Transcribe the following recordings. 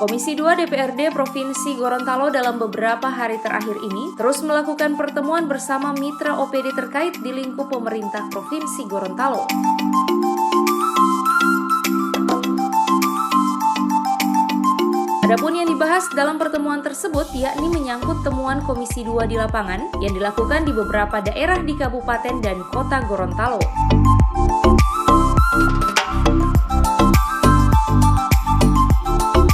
Komisi 2 DPRD Provinsi Gorontalo dalam beberapa hari terakhir ini terus melakukan pertemuan bersama mitra OPD terkait di lingkup pemerintah Provinsi Gorontalo. Adapun yang dibahas dalam pertemuan tersebut yakni menyangkut temuan Komisi 2 di lapangan yang dilakukan di beberapa daerah di Kabupaten dan Kota Gorontalo.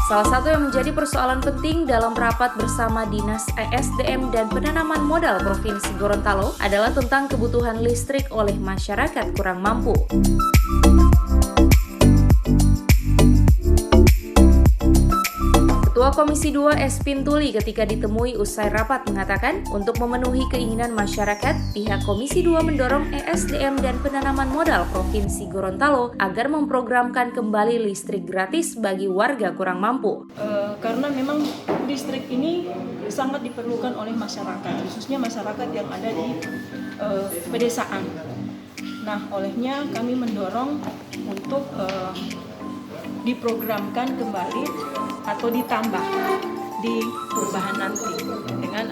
Salah satu yang menjadi persoalan penting dalam rapat bersama Dinas ESDM dan Penanaman Modal Provinsi Gorontalo adalah tentang kebutuhan listrik oleh masyarakat kurang mampu. Ketua Komisi 2 S. Pintuli ketika ditemui usai rapat mengatakan untuk memenuhi keinginan masyarakat, pihak Komisi 2 mendorong ESDM dan Penanaman Modal Provinsi Gorontalo agar memprogramkan kembali listrik gratis bagi warga kurang mampu. Karena memang listrik ini sangat diperlukan oleh masyarakat, khususnya masyarakat yang ada di pedesaan. Nah, olehnya kami mendorong untuk diprogramkan kembali atau ditambah di perubahan nanti dengan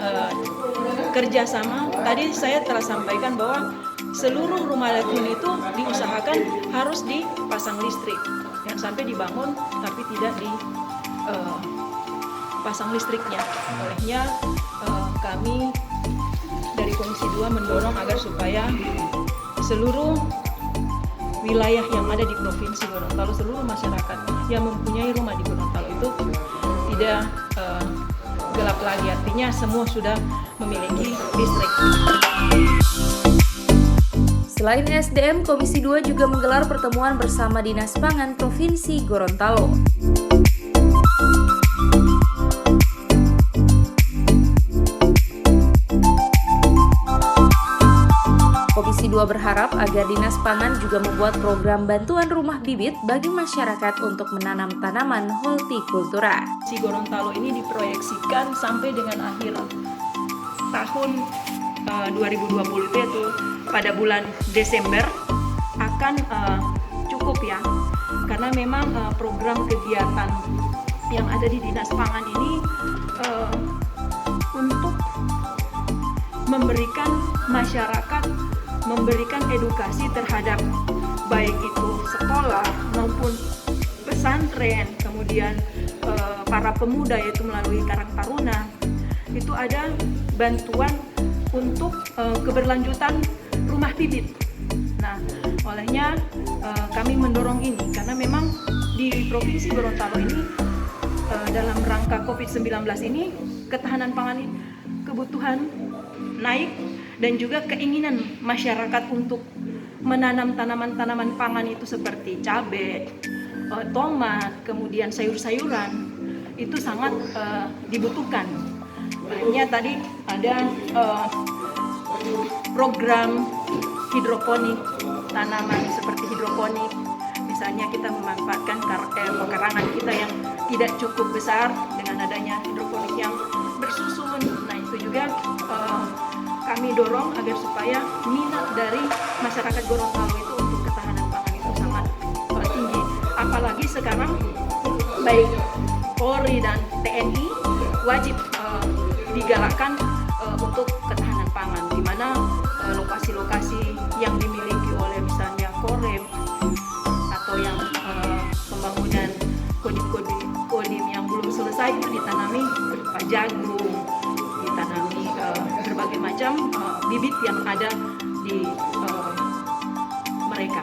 kerjasama. Tadi saya telah sampaikan bahwa seluruh rumah lagun itu diusahakan harus dipasang listrik, yang sampai dibangun tapi tidak dipasang listriknya. Olehnya kami dari Komisi 2 mendorong agar supaya seluruh wilayah yang ada di Provinsi Gorontalo, seluruh masyarakat yang mempunyai rumah di Gorontalo itu tidak gelap lagi, artinya semua sudah memiliki listrik. Selain SDM, Komisi 2 juga menggelar pertemuan bersama Dinas Pangan Provinsi Gorontalo. Komisi 2 berharap agar Dinas Pangan juga membuat program bantuan rumah bibit bagi masyarakat untuk menanam tanaman hortikultura. Si Gorontalo ini diproyeksikan sampai dengan akhir tahun 2020 yaitu pada bulan Desember akan cukup ya, karena memang program kegiatan yang ada di Dinas Pangan ini untuk memberikan masyarakat, memberikan edukasi terhadap baik itu sekolah maupun pesantren, kemudian para pemuda yaitu melalui Karang Taruna, itu ada bantuan untuk keberlanjutan rumah bibit. Nah, olehnya kami mendorong ini karena memang di Provinsi Gorontalo ini dalam rangka COVID-19 ini ketahanan pangan kebutuhan naik dan juga keinginan masyarakat untuk menanam tanaman-tanaman pangan itu seperti cabai, tomat, kemudian sayur-sayuran itu sangat dibutuhkan. Makanya tadi ada program hidroponik, tanaman seperti hidroponik. Misalnya kita memanfaatkan pekarangan kita yang tidak cukup besar dengan adanya hidroponik yang bersusun. Nah, itu juga kami dorong agar supaya minat dari masyarakat Gorontalo itu untuk ketahanan pangan itu sangat tinggi. Apalagi sekarang baik Polri dan TNI wajib digalakkan untuk ketahanan pangan, di mana lokasi-lokasi yang dimiliki oleh misalnya Korem atau yang pembangunan kodim yang belum selesai itu ditanami berupa jagung, ditanami berbagai macam bibit yang ada di mereka.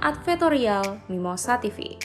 Advertorial Mimosa TV.